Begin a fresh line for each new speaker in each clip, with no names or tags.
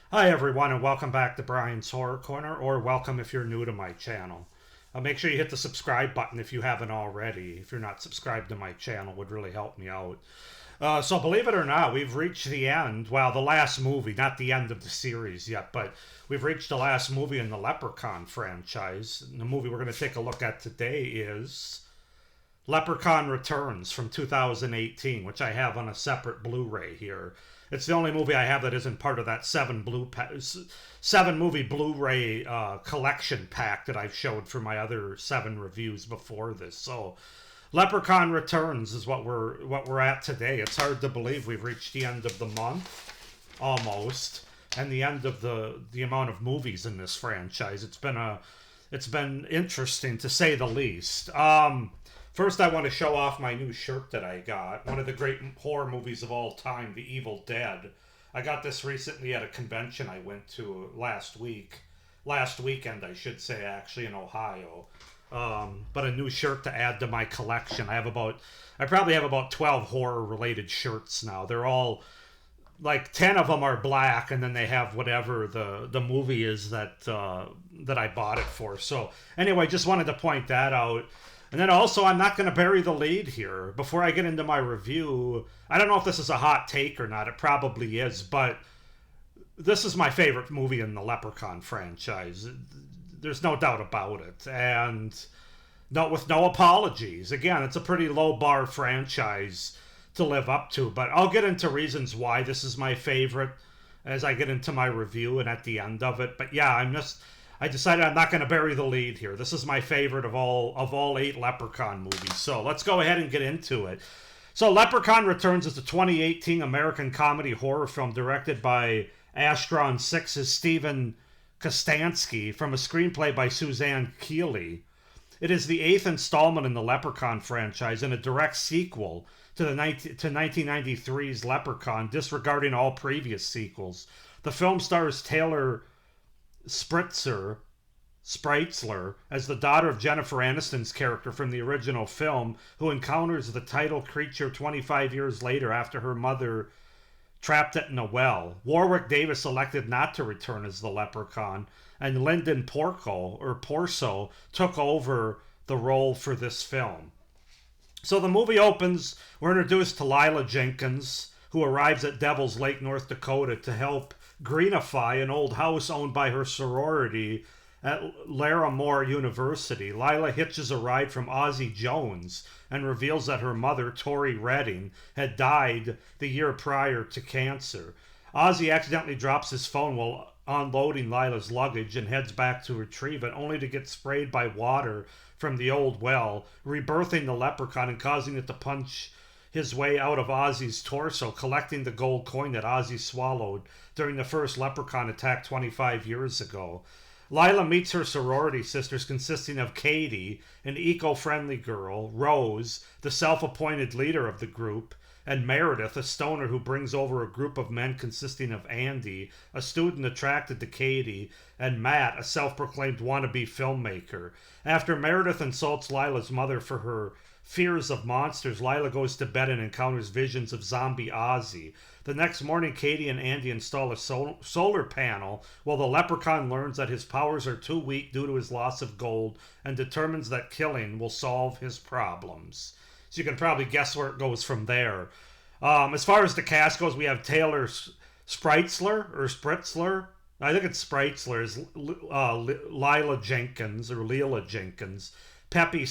Hi, everyone, and welcome back to Brian's Horror Corner, or welcome if you're new to my channel. Make sure you hit the subscribe button if you haven't already. If you're not subscribed to my channel, it would really help me out. So, believe it or not, we've reached the end. Well, the last movie, not the end of the series yet, but we've reached the last movie in the Leprechaun franchise. And the movie we're going to take a look at today is Leprechaun Returns from 2018, which I have on a separate Blu-ray here. It's the only movie I have that isn't part of that seven movie Blu-ray collection pack that I've showed for my other 7 reviews before this. So, Leprechaun Returns is what we're at today. It's hard to believe we've reached the end of the month, almost, and the end of the amount of movies in this franchise. It's been interesting to say the least. First, I want to show off my new shirt that I got. One of the great horror movies of all time, The Evil Dead. I got this recently at a convention I went to last weekend, I should say, actually, in Ohio. But a new shirt to add to my collection. I probably have about 12 horror-related shirts now. They're all, like 10 of them are black, and then they have whatever the movie is that I bought it for. So anyway, just wanted to point that out. And then also, I'm not going to bury the lead here. Before I get into my review, I don't know if this is a hot take or not. It probably is, but this is my favorite movie in the Leprechaun franchise. There's no doubt about it. And with no apologies. Again, it's a pretty low bar franchise to live up to, but I'll get into reasons why this is my favorite as I get into my review and at the end of it. But yeah, I decided I'm not going to bury the lead here. This is my favorite of all 8 Leprechaun movies. So let's go ahead and get into it. So Leprechaun Returns is a 2018 American comedy horror film directed by Astron 6's Steven Kostanski from a screenplay by Suzanne Keeley. It is the 8th installment in the Leprechaun franchise and a direct sequel to 1993's Leprechaun, disregarding all previous sequels. The film stars Taylor Spritzler as the daughter of Jennifer Aniston's character from the original film, who encounters the title creature 25 years later after her mother trapped it in a well. Warwick Davis elected not to return as the Leprechaun, and Lyndon Porso took over the role for this film. So the movie opens, we're introduced to Lila Jenkins, who arrives at Devil's Lake, North Dakota to help greenify an old house owned by her sorority at Larimore University. Lila hitches a ride from Ozzie Jones and reveals that her mother, Tori Redding, had died the year prior to cancer. Ozzie accidentally drops his phone while unloading Lila's luggage and heads back to retrieve it, only to get sprayed by water from the old well, rebirthing the leprechaun and causing it to punch his way out of Ozzie's torso, collecting the gold coin that Ozzie swallowed during the first leprechaun attack 25 years ago. Lila meets her sorority sisters, consisting of Katie, an eco-friendly girl, Rose, the self-appointed leader of the group, and Meredith, a stoner who brings over a group of men consisting of Andy, a student attracted to Katie, and Matt, a self-proclaimed wannabe filmmaker. After Meredith insults Lila's mother for her fears of monsters, Lila goes to bed and encounters visions of zombie Ozzie. The next morning, Katie and Andy install a solar panel, while the leprechaun learns that his powers are too weak due to his loss of gold and determines that killing will solve his problems. So you can probably guess where it goes from there. As far as the cast goes, we have Taylor Spritzler. I think it's Spritzler, is Lila Jenkins, Pepe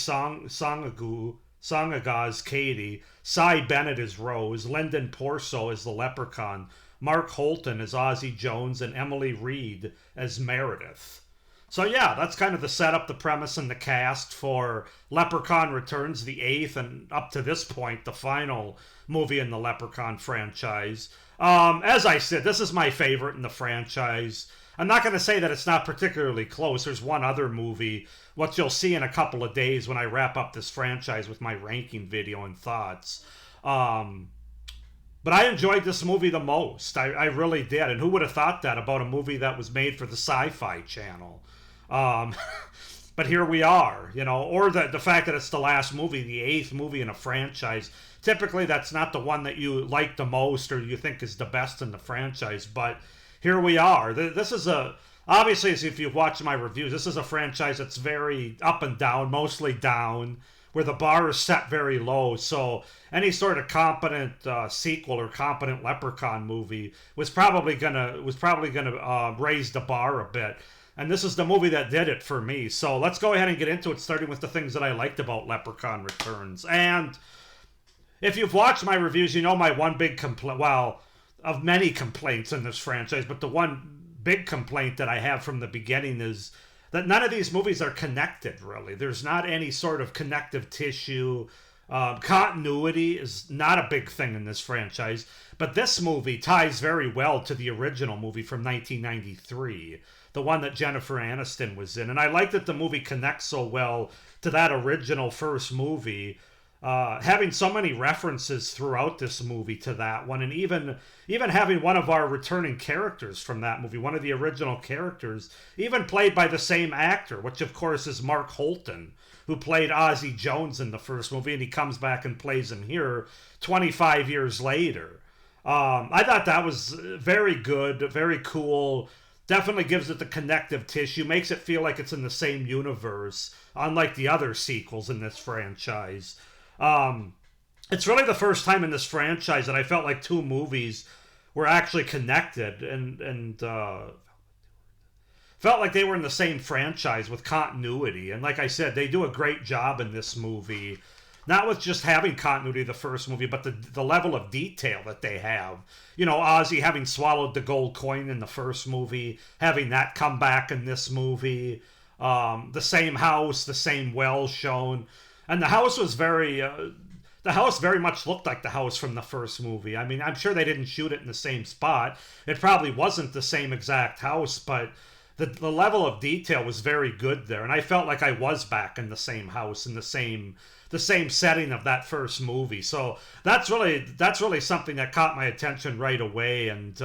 Sangaga's Katie, Cy Bennett is Rose, Lyndon Porso is the Leprechaun, Mark Holton as Ozzie Jones, and Emily Reed as Meredith. So yeah, that's kind of the setup, the premise, and the cast for Leprechaun Returns, the 8th, and up to this point, the final movie in the Leprechaun franchise. As I said, this is my favorite in the franchise. I'm not going to say that it's not particularly close. There's one other movie, what you'll see in a couple of days when I wrap up this franchise with my ranking video and thoughts. But I enjoyed this movie the most. I really did. And who would have thought that about a movie that was made for the Sci-Fi Channel? But here we are, or the fact that it's the last movie, the 8th movie in a franchise. Typically, that's not the one that you like the most or you think is the best in the franchise. But here we are. This is obviously, as if you've watched my reviews, this is a franchise that's very up and down, mostly down, where the bar is set very low. So any sort of competent sequel or competent Leprechaun movie was probably gonna raise the bar a bit. And this is the movie that did it for me. So let's go ahead and get into it, starting with the things that I liked about Leprechaun Returns. And if you've watched my reviews, you know my one big complaint, well, of many complaints in this franchise, but the one big complaint that I have from the beginning is that none of these movies are connected, really. There's not any sort of connective tissue. Continuity is not a big thing in this franchise, but this movie ties very well to the original movie from 1993, the one that Jennifer Aniston was in. And I like that the movie connects so well to that original first movie, having so many references throughout this movie to that one, and even having one of our returning characters from that movie, one of the original characters, even played by the same actor, which of course is Mark Holton, who played Ozzie Jones in the first movie, and he comes back and plays him here 25 years later. I thought that was very good, very cool. Definitely gives it the connective tissue, makes it feel like it's in the same universe, unlike the other sequels in this franchise. It's really the first time in this franchise that I felt like two movies were actually connected and felt like they were in the same franchise with continuity. And like I said, they do a great job in this movie, not with just having continuity of the first movie, but the level of detail that they have. You know, Ozzy having swallowed the gold coin in the first movie, having that come back in this movie. The same house, the same well shown. And the house was the house very much looked like the house from the first movie. I mean, I'm sure they didn't shoot it in the same spot. It probably wasn't the same exact house, but the level of detail was very good there. And I felt like I was back in the same house, in the same setting of that first movie. So that's really something that caught my attention right away, and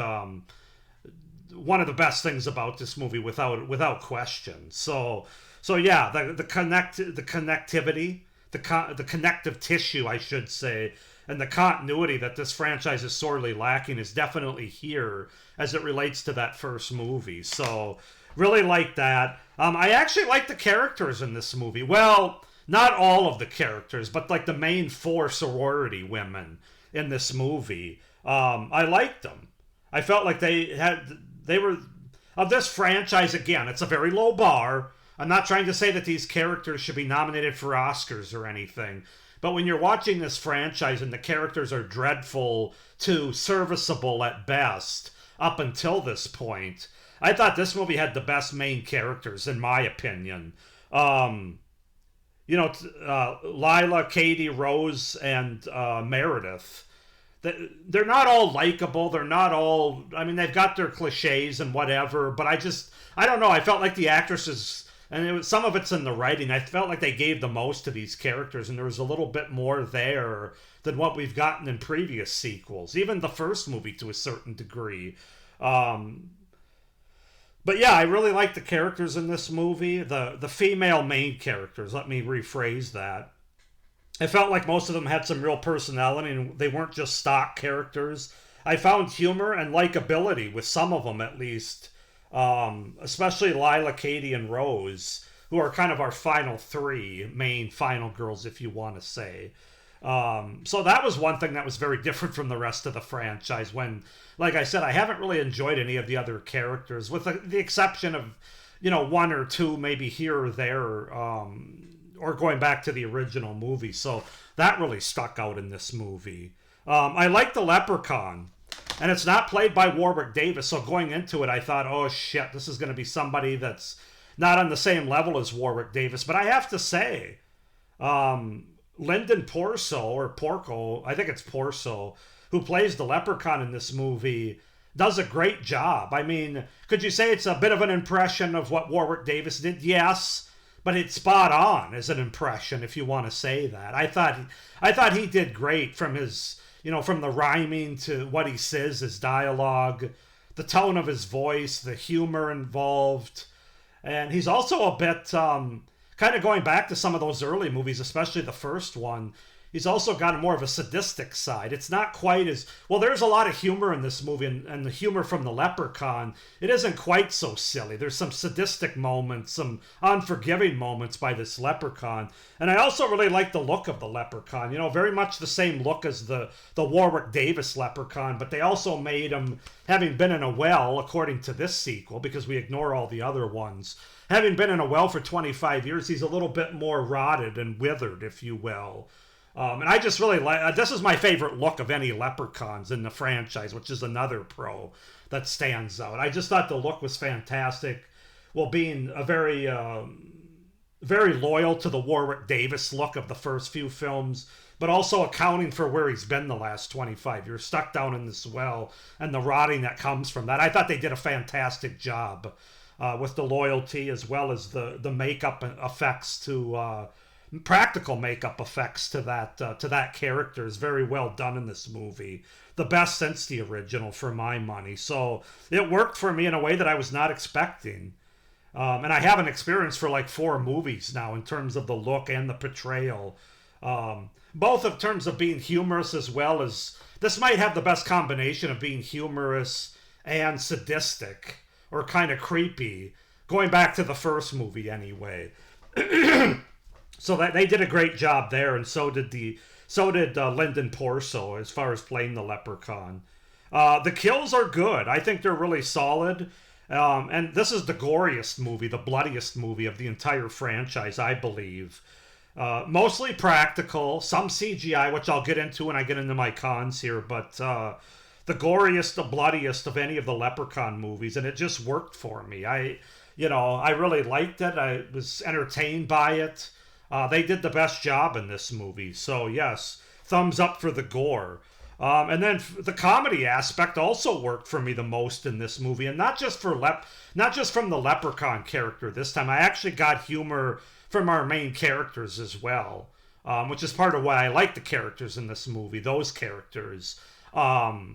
one of the best things about this movie without question. So yeah, the connectivity, the connective tissue, I should say, and the continuity that this franchise is sorely lacking is definitely here as it relates to that first movie. So really like that. I actually like the characters in this movie. Well, not all of the characters, but like the main four sorority women in this movie. I liked them. I felt like they were of this franchise. Again, it's a very low bar. I'm not trying to say that these characters should be nominated for Oscars or anything, but when you're watching this franchise and the characters are dreadful to serviceable at best up until this point, I thought this movie had the best main characters, in my opinion. Lila, Katie, Rose, and Meredith. They're not all likable. They're not all... I mean, they've got their cliches and whatever, but I don't know. I felt like the actresses... And some of it's in the writing. I felt like they gave the most to these characters, and there was a little bit more there than what we've gotten in previous sequels. Even the first movie to a certain degree. But yeah, I really like the characters in this movie. The female main characters, let me rephrase that. I felt like most of them had some real personality, and they weren't just stock characters. I found humor and likability with some of them, at least. Especially Lila, Katie, and Rose, who are kind of our final three main final girls, if you want to say. So that was one thing that was very different from the rest of the franchise, when, like I said, I haven't really enjoyed any of the other characters, with the exception of, one or two maybe here or there, or going back to the original movie. So that really stuck out in this movie. I like the Leprechaun. And it's not played by Warwick Davis, so going into it, I thought, oh shit, this is going to be somebody that's not on the same level as Warwick Davis. But I have to say, Lyndon Porco, I think it's Porso, who plays the Leprechaun in this movie, does a great job. I mean, could you say it's a bit of an impression of what Warwick Davis did? Yes, but it's spot on as an impression, if you want to say that. I thought he did great, from his... from the rhyming to what he says, his dialogue, the tone of his voice, the humor involved. And he's also a bit, kind of going back to some of those early movies, especially the first one. he's also got more of a sadistic side. It's not quite as well. There's a lot of humor in this movie, and the humor from the Leprechaun, it isn't quite so silly. There's some sadistic moments, some unforgiving moments by this Leprechaun, and I also really like the look of the Leprechaun. You know, very much the same look as the Warwick Davis Leprechaun, but they also made him, having been in a well, according to this sequel, because we ignore all the other ones. Having been in a well for 25 years, he's a little bit more rotted and withered, if you will. And I just really like, this is my favorite look of any Leprechauns in the franchise, which is another pro that stands out. I just thought the look was fantastic. Well, being a very loyal to the Warwick Davis look of the first few films, but also accounting for where he's been the last 25 years, stuck down in this well, and the rotting that comes from that. I thought they did a fantastic job with the loyalty, as well as the makeup effects to practical makeup effects to that character is very well done in this movie. The best since the original, for my money. So it worked for me in a way that I was not expecting. And I haven't experienced for like 4 movies now in terms of the look and the portrayal. Both in terms of being humorous, as well as this might have the best combination of being humorous and sadistic or kind of creepy, going back to the first movie anyway. So that they did a great job there, and so did Lyndon Porso as far as playing the Leprechaun. The kills are good. I think they're really solid. And this is the goriest movie, the bloodiest movie of the entire franchise, I believe. Mostly practical, some CGI, which I'll get into when I get into my cons here, but the goriest, the bloodiest of any of the Leprechaun movies, and it just worked for me. I really liked it. I was entertained by it. They did the best job in this movie. So yes, thumbs up for the gore. And then the comedy aspect also worked for me the most in this movie, and not just from the Leprechaun character this time. I actually got humor from our main characters as well, which is part of why I like the characters in this movie. Those characters, I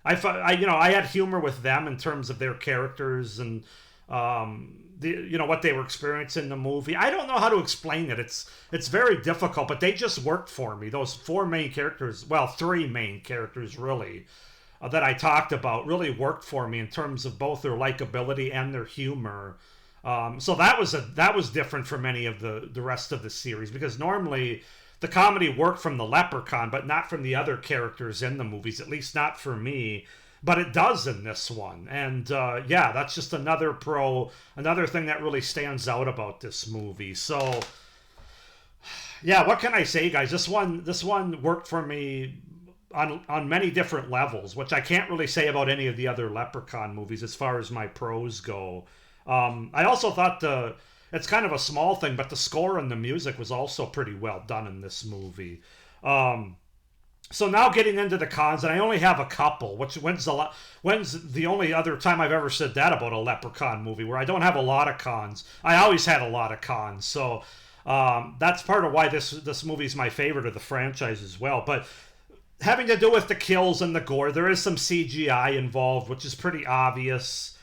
had humor with them in terms of their characters and what they were experiencing in the movie. I don't know how to explain it. It's very difficult, but they just worked for me. Those 4 main characters, well, 3 main characters really, that I talked about really worked for me in terms of both their likability and their humor. So that was different from any of the rest of the series, because normally the comedy worked from the Leprechaun, but not from the other characters in the movies, at least not for me. But it does in this one. And that's just another thing that really stands out about this movie. So yeah, what can I say, guys? This one worked for me on many different levels, which I can't really say about any of the other Leprechaun movies as far as my pros go. I also thought it's kind of a small thing, but the score and the music was also pretty well done in this movie. So now getting into the cons, and I only have a couple, when's the only other time I've ever said that about a Leprechaun movie, where I don't have a lot of cons. I always had a lot of cons, so that's part of why this movie is my favorite of the franchise as well. But having to do with the kills and the gore, there is some CGI involved, which is pretty obvious,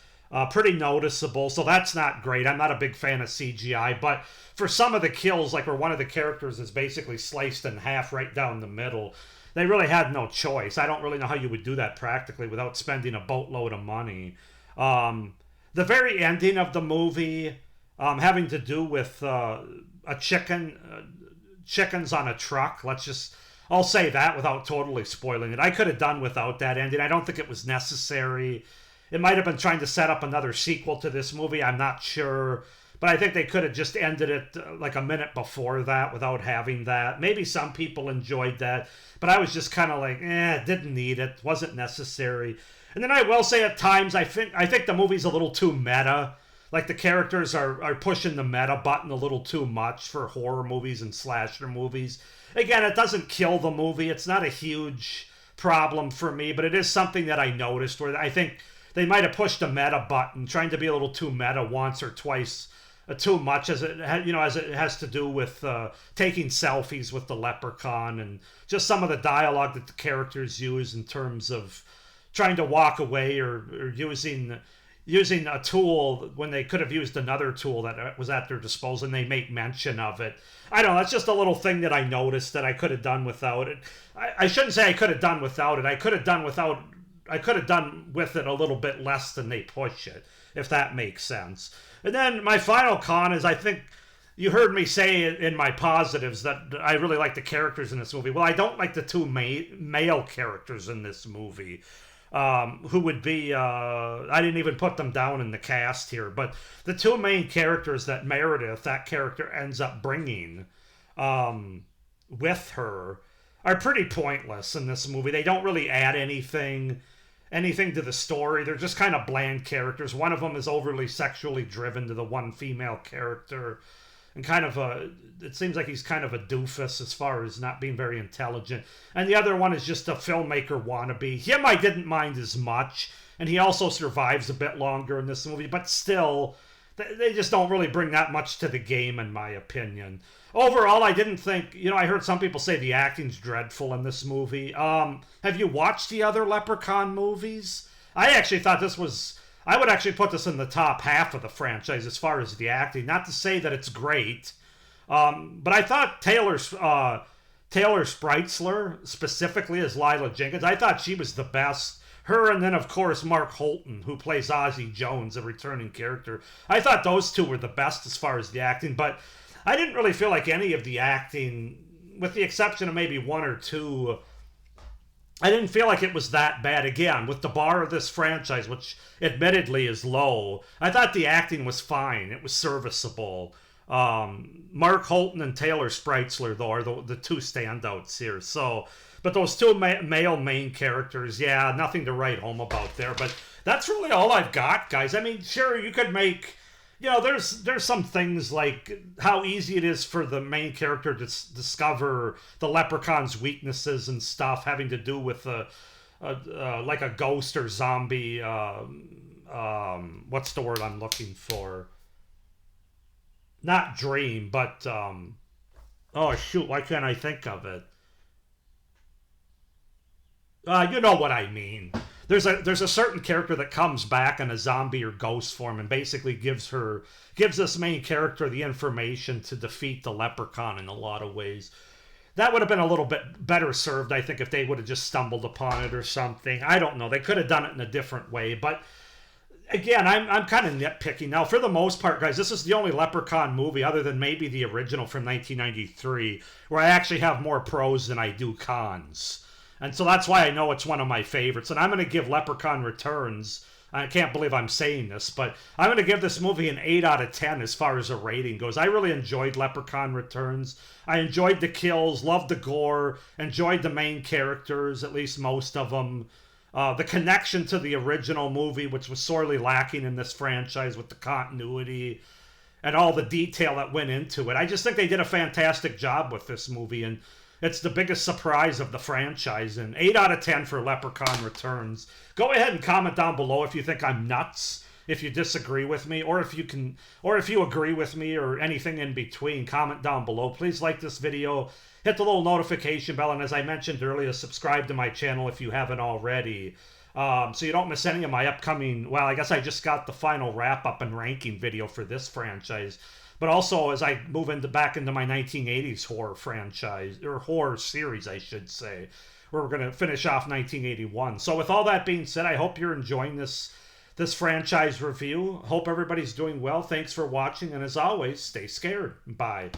pretty noticeable, so that's not great. I'm not a big fan of CGI, but for some of the kills, like where one of the characters is basically sliced in half right down the middle, they really had no choice. I don't really know how you would do that practically without spending a boatload of money. The very ending of the movie, having to do with chickens on a truck. I'll say that without totally spoiling it. I could have done without that ending. I don't think it was necessary. It might have been trying to set up another sequel to this movie. I'm not sure. But I think they could have just ended it like a minute before that without having that. Maybe some people enjoyed that, but I was just kind of like, didn't need it, wasn't necessary. And then I will say at times, I think the movie's a little too meta. Like the characters are pushing the meta button a little too much for horror movies and slasher movies. Again, it doesn't kill the movie. It's not a huge problem for me, but it is something that I noticed where I think they might have pushed the meta button, trying to be a little too meta once or twice. Too much as it has to do with taking selfies with the Leprechaun and just some of the dialogue that the characters use in terms of trying to walk away or using using a tool when they could have used another tool that was at their disposal, and they make mention of it. I don't know, that's just a little thing that I noticed that I could have done without it. I shouldn't say I could have done without it. I could have done with it a little bit less than they push it, if that makes sense. And then my final con is, I think you heard me say in my positives that I really like the characters in this movie. Well, I don't like the two male characters in this movie. Who would be, I didn't even put them down in the cast here, but the two main characters that Meredith, that character, ends up bringing with her are pretty pointless in this movie. They don't really add anything to the story. They're just kind of bland characters. One of them is overly sexually driven to the one female character, and it seems like he's kind of a doofus as far as not being very intelligent. And the other one is just a filmmaker wannabe. Him I didn't mind as much, and he also survives a bit longer in this movie, but still, they just don't really bring that much to the game, in my opinion. Overall, I didn't think, I heard some people say the acting's dreadful in this movie. Have you watched the other Leprechaun movies? I actually thought I would actually put this in the top half of the franchise as far as the acting. Not to say that it's great, but I thought Taylor Spritzler, specifically as Lila Jenkins, I thought she was the best. Her, and then, of course, Mark Holton, who plays Ozzie Jones, a returning character. I thought those two were the best as far as the acting, but I didn't really feel like any of the acting, with the exception of maybe one or two, I didn't feel like it was that bad. Again, with the bar of this franchise, which admittedly is low, I thought the acting was fine. It was serviceable. Mark Holton and Taylor Spritzler, though, are the two standouts here. So, but those two male main characters, yeah, nothing to write home about there. But that's really all I've got, guys. I mean, sure, you could make... there's some things like how easy it is for the main character to discover the leprechaun's weaknesses and stuff having to do with like a ghost or zombie. What's the word I'm looking for? Not dream, but oh shoot, why can't I think of it? You know what I mean. There's a certain character that comes back in a zombie or ghost form and basically gives this main character the information to defeat the leprechaun in a lot of ways. That would have been a little bit better served, I think, if they would have just stumbled upon it or something. I don't know. They could have done it in a different way. But again, I'm kind of nitpicking. Now, for the most part, guys, this is the only Leprechaun movie, other than maybe the original from 1993, where I actually have more pros than I do cons. And so that's why I know it's one of my favorites. And I'm going to give Leprechaun Returns, I can't believe I'm saying this, but I'm going to give this movie an 8 out of 10 as far as a rating goes. I really enjoyed Leprechaun Returns. I enjoyed the kills, loved the gore, enjoyed the main characters, at least most of them. The connection to the original movie, which was sorely lacking in this franchise with the continuity and all the detail that went into it. I just think they did a fantastic job with this movie, and it's the biggest surprise of the franchise. And 8 out of 10 for Leprechaun Returns. Go ahead and comment down below if you think I'm nuts, if you disagree with me, or if you agree with me, or anything in between. Comment down below. Please like this video, hit the little notification bell, and as I mentioned earlier, subscribe to my channel if you haven't already, so you don't miss any of my upcoming... Well, I guess I just got the final wrap-up and ranking video for this franchise. But also, as I move back into my 1980s horror franchise, or horror series, I should say, where we're going to finish off 1981. So with all that being said, I hope you're enjoying this franchise review. Hope everybody's doing well. Thanks for watching, and as always, stay scared. Bye.